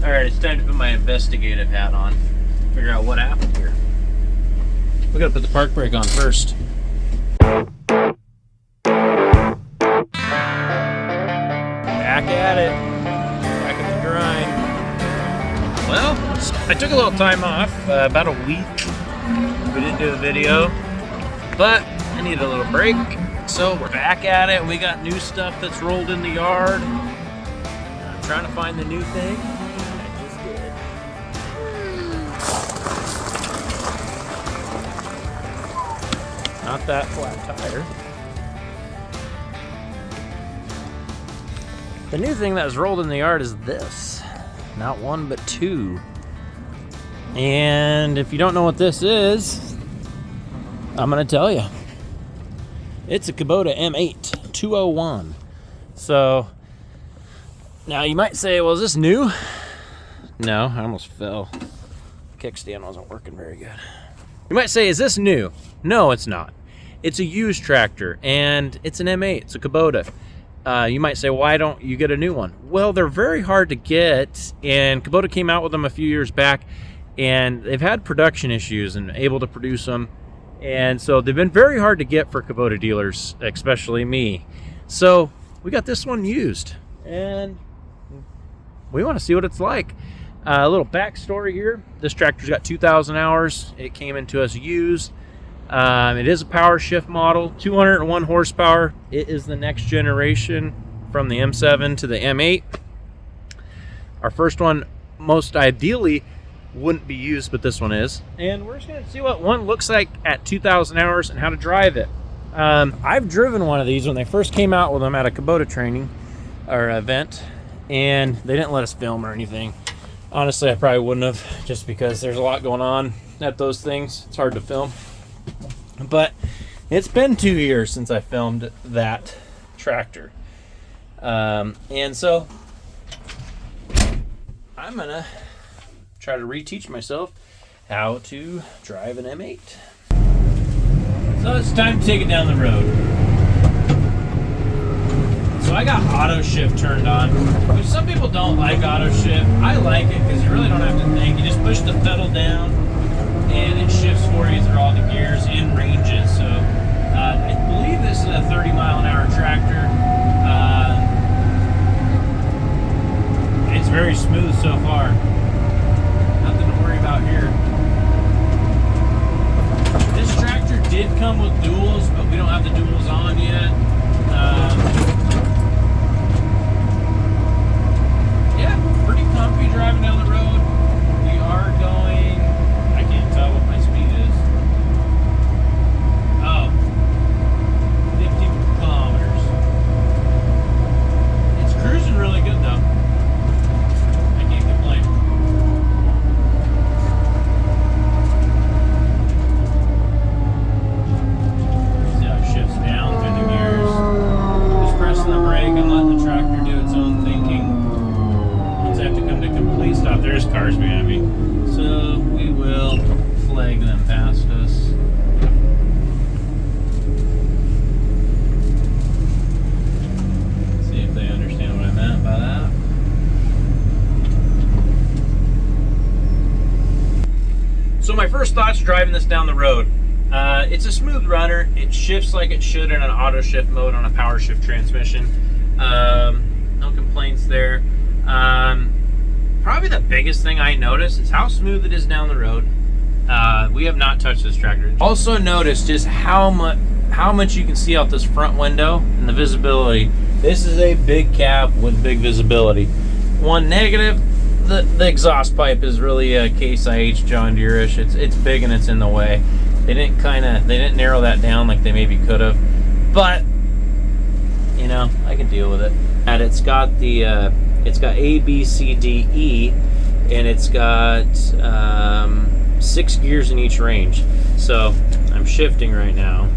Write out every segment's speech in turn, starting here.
Alright, it's time to put my investigative hat on. Figure out what happened here. We gotta put the park brake on first. Back at it. Back at the grind. Well, I took a little time off, about a week. We didn't do the video, but I need a little break. So we're back at it. We got new stuff that's rolled in the yard. I'm trying to find the new thing. I just did. Not that flat tire. The new thing that was rolled in the yard is this. Not one, but two. And if you don't know what this is, I'm gonna tell you. It's a Kubota M8 201. So now you might say, well, is this new? No, I almost fell. Kickstand wasn't working very good. You might say, is this new? No, it's not. It's a used tractor, and it's an M8. It's a Kubota. You might say, why don't you get a new one? Well, they're very hard to get, and Kubota came out with them a few years back, and they've had production issues and able to produce them. And so they've been very hard to get for Kubota dealers, especially me. So we got this one used, and we want to see what it's like. A little backstory here. This tractor's got 2,000 hours. It came into us used. It is a power shift model, 201 horsepower. It is the next generation from the M7 to the M8. Our first one, most ideally, wouldn't be used, but this one is. And we're just going to see what one looks like at 2,000 hours and how to drive it. I've driven one of these when they first came out with them at a Kubota training or event, and they didn't let us film or anything. Honestly, I probably wouldn't have, just because there's a lot going on at those things. It's hard to film. But it's been 2 years since I filmed that tractor. And so I'm going to try to reteach myself how to drive an M8. So it's time to take it down the road. So I got auto shift turned on, which some people don't like auto shift. I like it because you really don't have to think. You just push the pedal down and it shifts for you through all the gears and ranges. So I believe this is a 30-mile-an-hour tractor. It's very smooth so far. Nothing to worry about here. This tractor did come with duals, but we don't have the duals on yet. Yeah, pretty comfy driving down the road. We are going, I can't tell what my speed is. Oh, 50 kilometers. It's cruising really good though. I can't complain. See how it shifts down through the gears. Just pressing the brake and letting the tractor do its own thinking. Once I have to come to complete stop, there's cars behind me. So we will flag them past us. See if they understand what I meant by that. So my first thoughts driving this down the road. It's a smooth runner. It shifts like it should in an auto shift mode on a power shift transmission. No complaints there. Probably the biggest thing I noticed is how smooth it is down the road. We have not touched this tractor. Also notice just how much you can see out this front window and the visibility. This is a big cab with big visibility. One negative, the exhaust pipe is really a Case IH John Deere-ish. It's big and it's in the way. They didn't narrow that down like they maybe could have, but you know, I can deal with it. And it's got it's got A, B, C, D, E, and it's got 6 gears in each range. So I'm shifting right now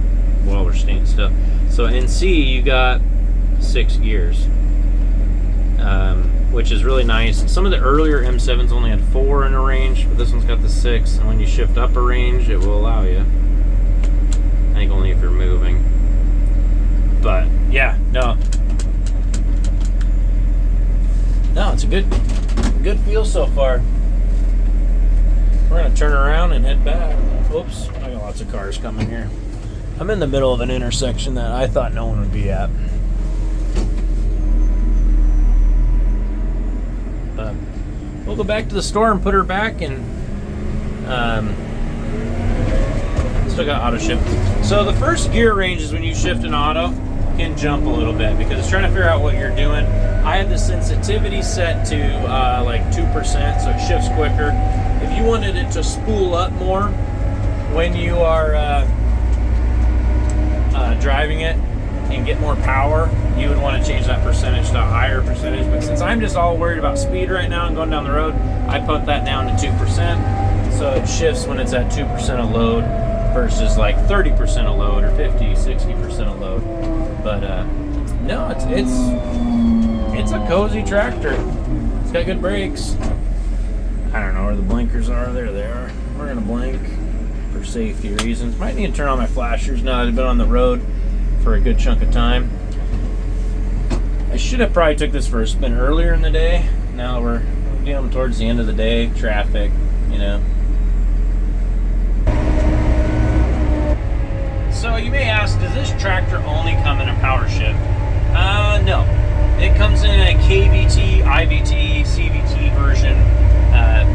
while we're staying still. So in C, you got 6 gears, which is really nice. Some of the earlier M7s only had 4 in a range, but this one's got the 6. And when you shift up a range, it will allow you. I think only if you're moving. But yeah, no, it's a good good feel so far. We're gonna turn around and head back. Oops, I got lots of cars coming here. I'm in the middle of an intersection that I thought no one would be at. But we'll go back to the store and put her back, and still got auto shift. So the first gear ranges when you shift an auto can jump a little bit because it's trying to figure out what you're doing. I had the sensitivity set to like 2%, so it shifts quicker. If you wanted it to spool up more when you are driving it and get more power, you would want to change that percentage to a higher percentage. But since I'm just all worried about speed right now and going down the road, I put that down to 2%. So it shifts when it's at 2% of load versus like 30% of load or 50, 60% of load. But no, it's a cozy tractor. It's got good brakes. I don't know where the blinkers are. There they are. We're gonna blink for safety reasons. Might need to turn on my flashers now that I've been on the road for a good chunk of time. I should have probably took this for a spin earlier in the day. Now we're getting towards the end of the day. Traffic, you know. So you may ask, does this tractor only come in a power shift? No. It comes in a KVT, IVT, CVT version.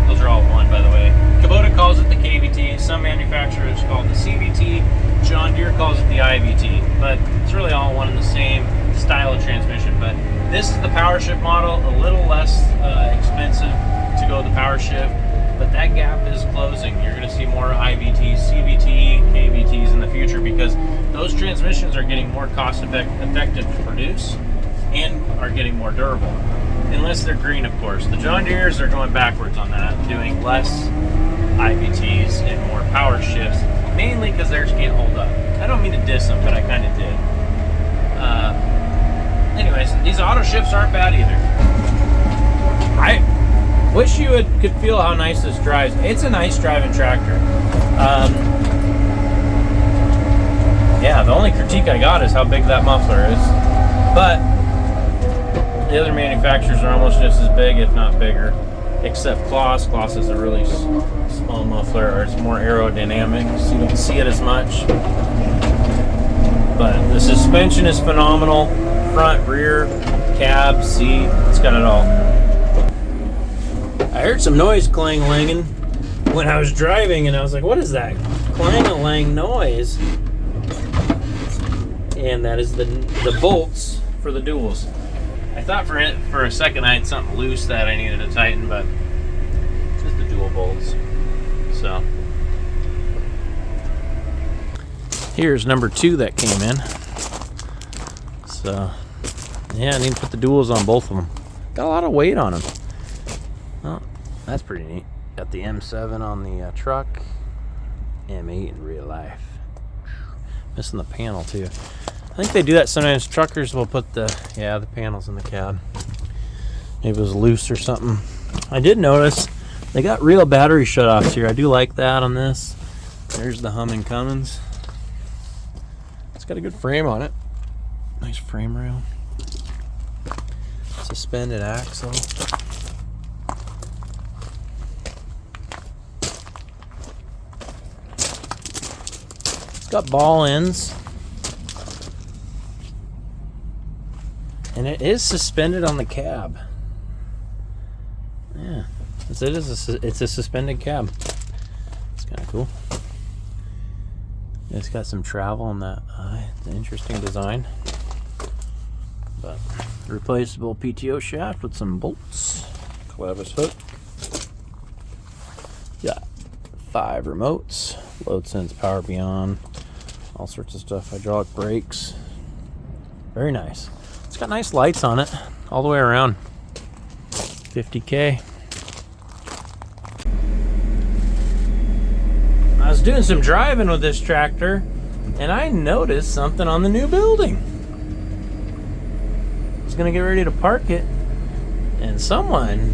Those are all one, by the way. Kubota calls it the KVT. Some manufacturers call it the CVT. John Deere calls it the IVT. But it's really all one and the same style of transmission. But this is the power shift model, a little less expensive to go the power shift. But that gap is closing. You're going to see more IVTs, CVT, KVTs in the future because those transmissions are getting more cost effective to produce and are getting more durable. Unless they're green, of course. The John Deeres are going backwards on that, doing less IVTs and more power shifts, mainly because theirs can't hold up. I don't mean to diss them, but I kind of did. Anyways, these auto shifts aren't bad either. I wish you could feel how nice this drives. It's a nice driving tractor. Yeah, the only critique I got is how big that muffler is. But the other manufacturers are almost just as big, if not bigger, except Kloss. Kloss is a really small muffler, or it's more aerodynamic, so you don't see it as much. But the suspension is phenomenal. Front, rear, cab, seat, it's got it all. I heard some noise clang-langing when I was driving, and I was like, what is that clang-a-lang noise? And that is the bolts for the duals. I thought for a second I had something loose that I needed to tighten, but it's just the dual bolts. So here's number 2 that came in. So yeah, I need to put the duals on both of them. Got a lot of weight on them. Oh, that's pretty neat. Got the M7 on the truck, M8 in real life. Missing the panel too. I think they do that sometimes. Truckers will put the panels in the cab. Maybe it was loose or something. I did notice they got real battery shutoffs here. I do like that on this. There's the Humming Cummins. It's got a good frame on it. Nice frame rail. Suspended axle. It's got ball ends. And it is suspended on the cab. Yeah, it's a suspended cab. It's kind of cool. It's got some travel on that eye. It's an interesting design. But replaceable PTO shaft with some bolts. Clevis hook. Got 5 remotes. Load sense, power beyond. All sorts of stuff. Hydraulic brakes. Very nice. It's got nice lights on it all the way around. 50K. I was doing some driving with this tractor and I noticed something on the new building. I was gonna get ready to park it and someone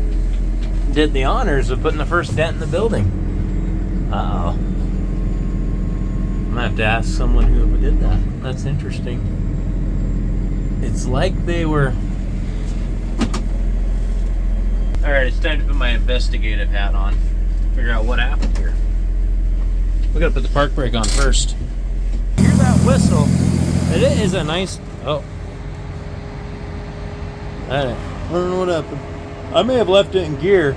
did the honors of putting the first dent in the building. Uh-oh. I'm gonna have to ask someone who did that. That's interesting. It's like they were... Alright, it's time to put my investigative hat on. Figure out what happened here. We gotta put the park brake on first. Hear that whistle? It is a nice... Oh. I don't know what happened. I may have left it in gear,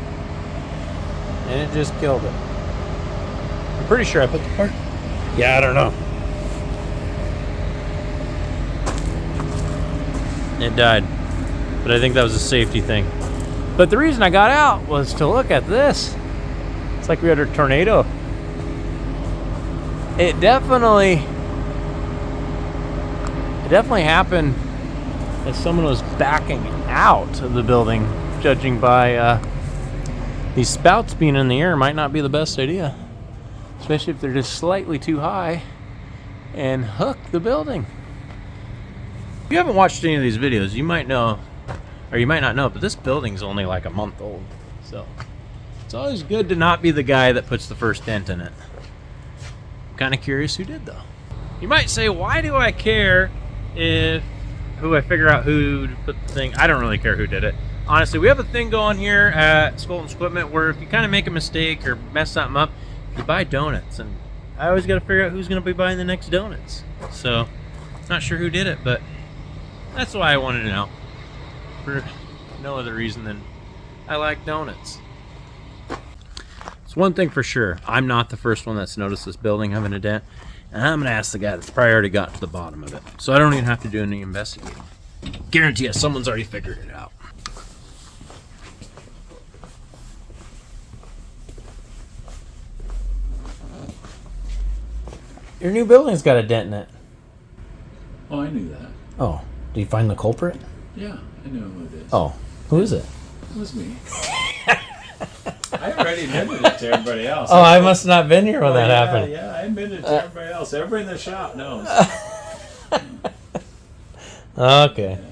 and it just killed it. I'm pretty sure I put the park... Yeah, I don't know. It died. But I think that was a safety thing. But the reason I got out was to look at this. It's like we had a tornado. It definitely happened as someone was backing out of the building, judging by these spouts being in the air might not be the best idea, especially if they're just slightly too high and hook the building. If you haven't watched any of these videos, you might know, or you might not know, but this building's only like a month old, so it's always good to not be the guy that puts the first dent in it. I'm kind of curious who did, though. You might say, why do I care if I figure out who put the thing? I don't really care who did it. Honestly, we have a thing going here at Skolton's Equipment where if you kind of make a mistake or mess something up, you buy donuts, and I always got to figure out who's going to be buying the next donuts. So, not sure who did it, but that's why I wanted to know. For no other reason than I like donuts. It's one thing for sure. I'm not the first one that's noticed this building having a dent. And I'm going to ask the guy that's probably already got to the bottom of it. So I don't even have to do any investigating. Guarantee you, someone's already figured it out. Your new building's got a dent in it. Oh, I knew that. Oh, did you find the culprit? Yeah, I know who it is. Oh, who is it? It was me. I already admitted it to everybody else. Oh, I must not have been here when that happened. Yeah, I admitted it to everybody else. Everybody in the shop knows. Okay. Yeah.